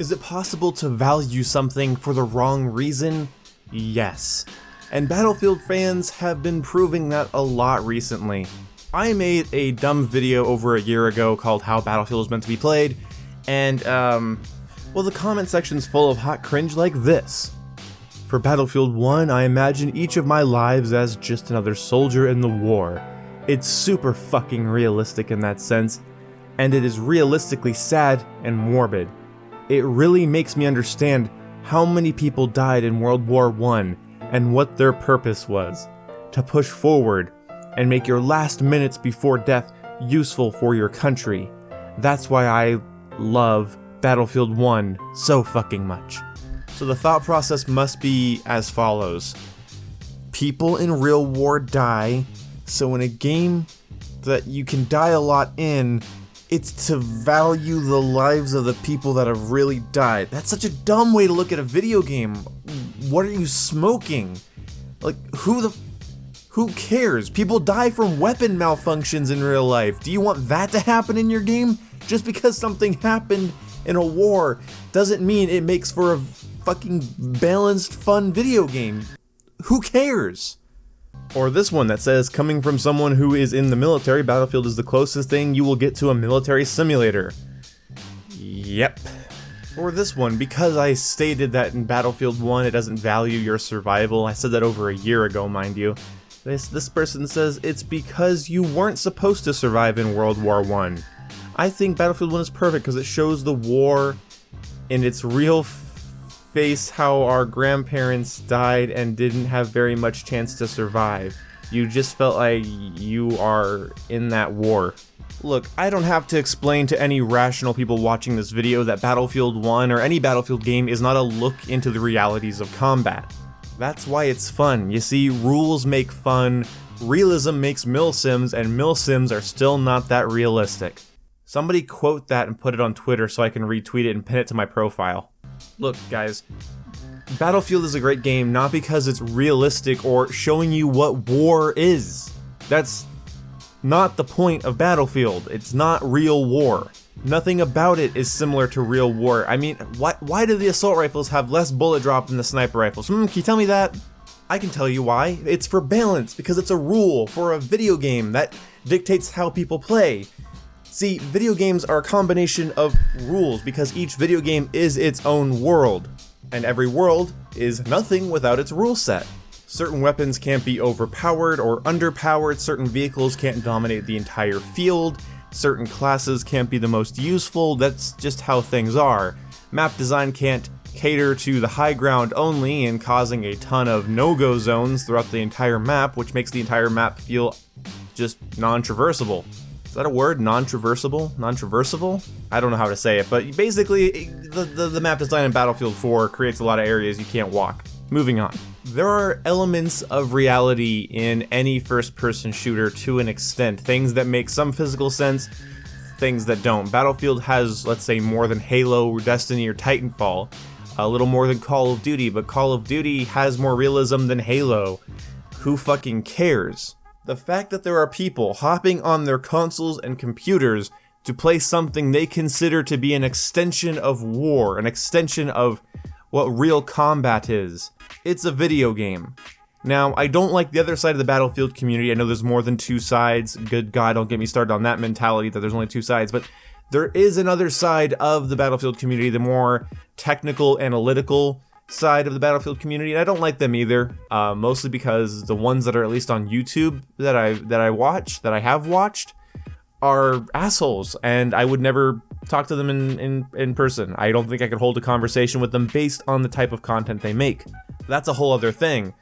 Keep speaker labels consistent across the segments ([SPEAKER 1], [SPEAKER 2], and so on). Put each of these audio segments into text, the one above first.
[SPEAKER 1] Is it possible to value something for the wrong reason? Yes. And Battlefield fans have been proving that a lot recently. I made a dumb video over a year ago called How Battlefield is Meant to Be Played, and well, the comment section's full of hot cringe like this. For Battlefield 1, I imagine each of my lives as just another soldier in the war. It's super fucking realistic in that sense, and it is realistically sad and morbid. It really makes me understand how many people died in World War I and what their purpose was. To push forward and make your last minutes before death useful for your country. That's why I love Battlefield 1 so fucking much. So the thought process must be as follows. People in real war die, so in a game that you can die a lot in, it's to value the lives of the people that have really died. That's such a dumb way to look at a video game. What are you smoking? Like, who cares? People die from weapon malfunctions in real life. Do you want that to happen in your game? Just because something happened in a war doesn't mean it makes for a fucking balanced, fun video game. Who cares? Or this one that says, coming from someone who is in the military, Battlefield is the closest thing you will get to a military simulator. Yep. Or this one, because I stated that in Battlefield 1 it doesn't value your survival. I said that over a year ago, mind you. This person says, it's because you weren't supposed to survive in World War I. I think Battlefield 1 is perfect because it shows the war in its real face, how our grandparents died and didn't have very much chance to survive. You just felt like you are in that war. Look, I don't have to explain to any rational people watching this video that Battlefield 1 or any Battlefield game is not a look into the realities of combat. That's why it's fun. You see, rules make fun, realism makes milsims, and milsims are still not that realistic. Somebody quote that and put it on Twitter so I can retweet it and pin it to my profile. Look, guys, Battlefield is a great game not because it's realistic or showing you what war is. That's not the point of Battlefield. It's not real war. Nothing about it is similar to real war. I mean, why do the assault rifles have less bullet drop than the sniper rifles? Can you tell me that? I can tell you why. It's for balance, because it's a rule for a video game that dictates how people play. See, video games are a combination of rules because each video game is its own world, and every world is nothing without its rule set. Certain weapons can't be overpowered or underpowered, certain vehicles can't dominate the entire field, certain classes can't be the most useful, that's just how things are. Map design can't cater to the high ground only and causing a ton of no-go zones throughout the entire map, which makes the entire map feel just non-traversable. Is that a word? Non-traversable? Non-traversable? I don't know how to say it, but basically, the map design in Battlefield 4 creates a lot of areas you can't walk. Moving on. There are elements of reality in any first-person shooter to an extent. Things that make some physical sense, things that don't. Battlefield has, let's say, more than Halo, or Destiny, or Titanfall. A little more than Call of Duty, but Call of Duty has more realism than Halo. Who fucking cares? The fact that there are people hopping on their consoles and computers to play something they consider to be an extension of war, an extension of what real combat is. It's a video game. Now, I don't like the other side of the Battlefield community. I know there's more than two sides. Good God, don't get me started on that mentality that there's only two sides, but there is another side of the Battlefield community, the more technical, analytical side of the Battlefield community, and I don't like them either, mostly because the ones that are at least on YouTube that I have watched, are assholes, and I would never talk to them in person. I don't think I could hold a conversation with them based on the type of content they make. That's a whole other thing.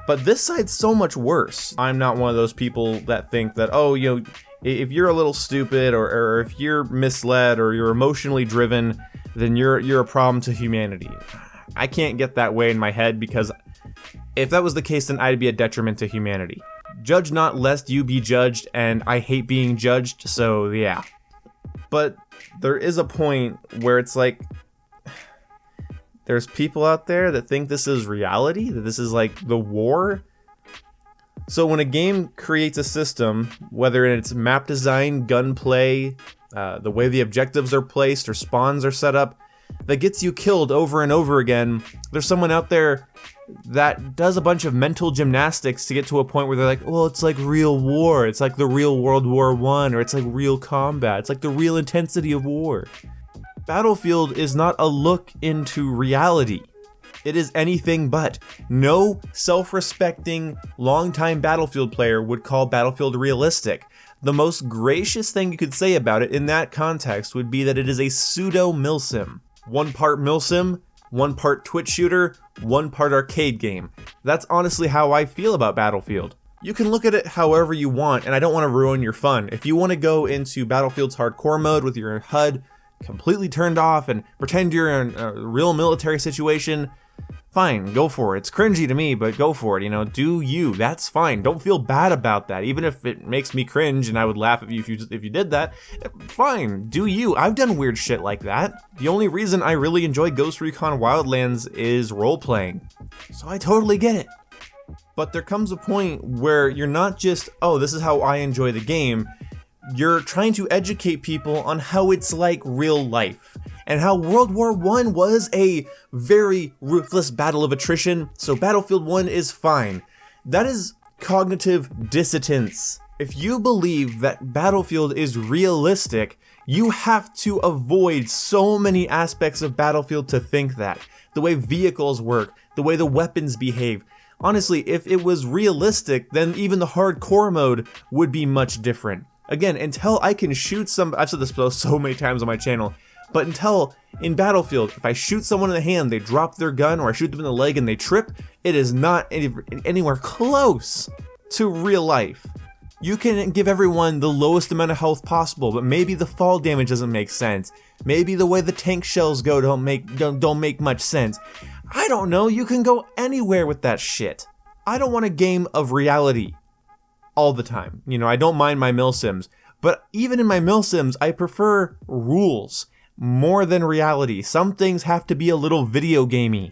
[SPEAKER 1] But this side's so much worse. I'm not one of those people that think that, oh, you know, if you're a little stupid or if you're misled or you're emotionally driven, then you're a problem to humanity. I can't get that way in my head, because if that was the case, then I'd be a detriment to humanity. Judge not lest you be judged, and I hate being judged, so yeah. But there is a point where it's like, there's people out there that think this is reality, that this is like the war. So when a game creates a system, whether it's map design, gunplay, the way the objectives are placed or spawns are set up, that gets you killed over and over again. There's someone out there that does a bunch of mental gymnastics to get to a point where they're like, well, it's like real war. It's like the real World War I, or it's like real combat. It's like the real intensity of war. Battlefield is not a look into reality. It is anything but. No self-respecting, longtime Battlefield player would call Battlefield realistic. The most gracious thing you could say about it in that context would be that it is a pseudo-milsim. 1 part milsim, 1 part Twitch shooter, 1 part arcade game. That's honestly how I feel about Battlefield. You can look at it however you want, and I don't want to ruin your fun. If you want to go into Battlefield's hardcore mode with your HUD completely turned off and pretend you're in a real military situation, fine, go for it. It's cringy to me, but go for it, you know, do you. That's fine. Don't feel bad about that. Even if it makes me cringe and I would laugh at you if you did that, fine, do you. I've done weird shit like that. The only reason I really enjoy Ghost Recon Wildlands is role-playing, so I totally get it. But there comes a point where you're not just, oh, this is how I enjoy the game. You're trying to educate people on how it's like real life, and how World War I was a very ruthless battle of attrition, so Battlefield 1 is fine. That is cognitive dissonance. If you believe that Battlefield is realistic, you have to avoid so many aspects of Battlefield to think that. The way vehicles work, the way the weapons behave. Honestly, if it was realistic, then even the hardcore mode would be much different. Again, until I can shoot I've said this so many times on my channel, but until in Battlefield, if I shoot someone in the hand, they drop their gun, or I shoot them in the leg and they trip, it is not anywhere close to real life. You can give everyone the lowest amount of health possible, but maybe the fall damage doesn't make sense. Maybe the way the tank shells go don't make much sense. I don't know, you can go anywhere with that shit. I don't want a game of reality all the time. You know, I don't mind my milsims, but even in my milsims, I prefer rules more than reality. Some things have to be a little video gamey.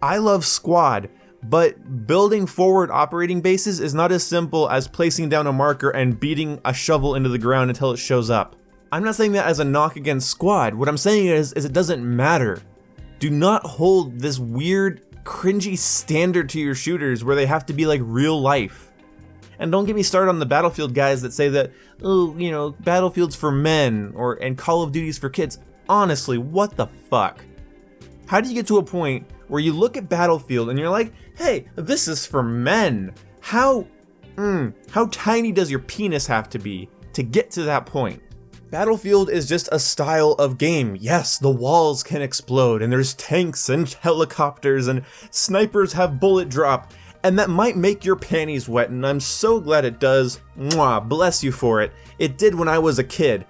[SPEAKER 1] I love squad, but building forward operating bases is not as simple as placing down a marker and beating a shovel into the ground until it shows up. I'm not saying that as a knock against squad. What I'm saying is it doesn't matter. Do not hold this weird, cringy standard to your shooters where they have to be like real life. And don't get me started on the Battlefield guys that say that, oh, you know, Battlefield's for men, and Call of Duty's for kids. Honestly, what the fuck? How do you get to a point where you look at Battlefield and you're like, hey, this is for men? How tiny does your penis have to be to get to that point? Battlefield is just a style of game. Yes, the walls can explode, and there's tanks and helicopters, and snipers have bullet drop. And that might make your panties wet, and I'm so glad it does. Mwah, bless you for it. It did when I was a kid.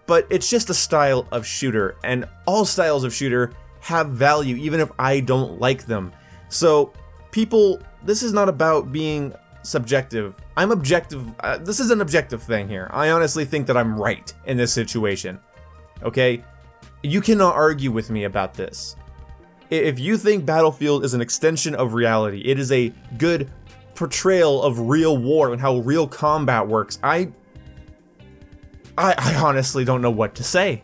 [SPEAKER 1] But it's just a style of shooter, and all styles of shooter have value, even if I don't like them. So, people, this is not about being subjective. I'm objective. This is an objective thing here. I honestly think that I'm right in this situation. Okay? You cannot argue with me about this. If you think Battlefield is an extension of reality, it is a good portrayal of real war and how real combat works, I honestly don't know what to say.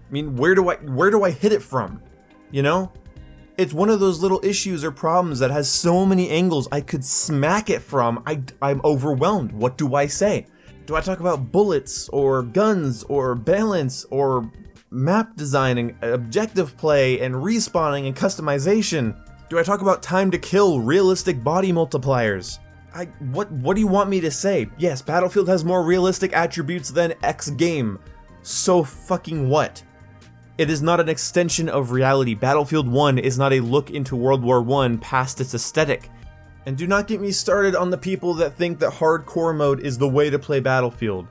[SPEAKER 1] I mean, where do I hit it from? You know? It's one of those little issues or problems that has so many angles I could smack it from. I'm overwhelmed. What do I say? Do I talk about bullets or guns or balance or map designing, objective play, and respawning and customization? Do I talk about time to kill, realistic body multipliers? What do you want me to say? Yes, Battlefield has more realistic attributes than X game. So fucking what? It is not an extension of reality. Battlefield 1 is not a look into World War I past its aesthetic. And do not get me started on the people that think that hardcore mode is the way to play Battlefield.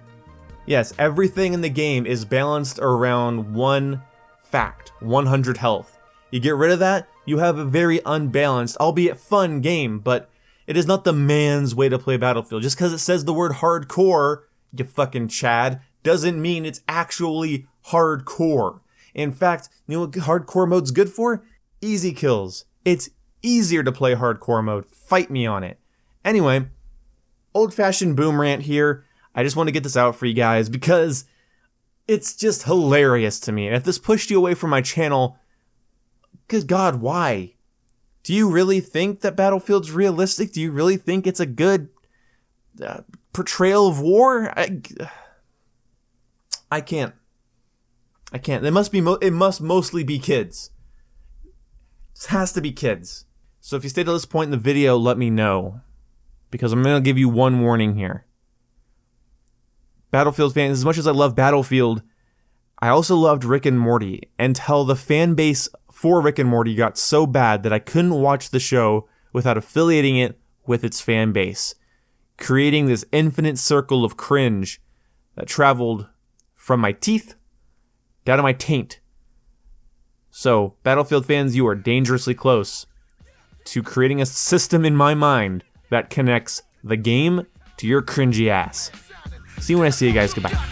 [SPEAKER 1] Yes, everything in the game is balanced around one fact, 100 health. You get rid of that, you have a very unbalanced, albeit fun game, but it is not the man's way to play Battlefield. Just because it says the word hardcore, you fucking Chad, doesn't mean it's actually hardcore. In fact, you know what hardcore mode's good for? Easy kills. It's easier to play hardcore mode. Fight me on it. Anyway, old-fashioned boom rant here. I just want to get this out for you guys because it's just hilarious to me. And if this pushed you away from my channel, Good God, why? Do you really think that Battlefield's realistic? Do you really think it's a good portrayal of war? I can't. It must mostly be kids. It has to be kids. So if you stayed to this point in the video, let me know, because I'm gonna give you one warning here. Battlefield fans, as much as I love Battlefield, I also loved Rick and Morty, until the fan base for Rick and Morty got so bad that I couldn't watch the show without affiliating it with its fan base, creating this infinite circle of cringe that traveled from my teeth down to my taint. So, Battlefield fans, you are dangerously close to creating a system in my mind that connects the game to your cringy ass. See you when I see you guys. Goodbye.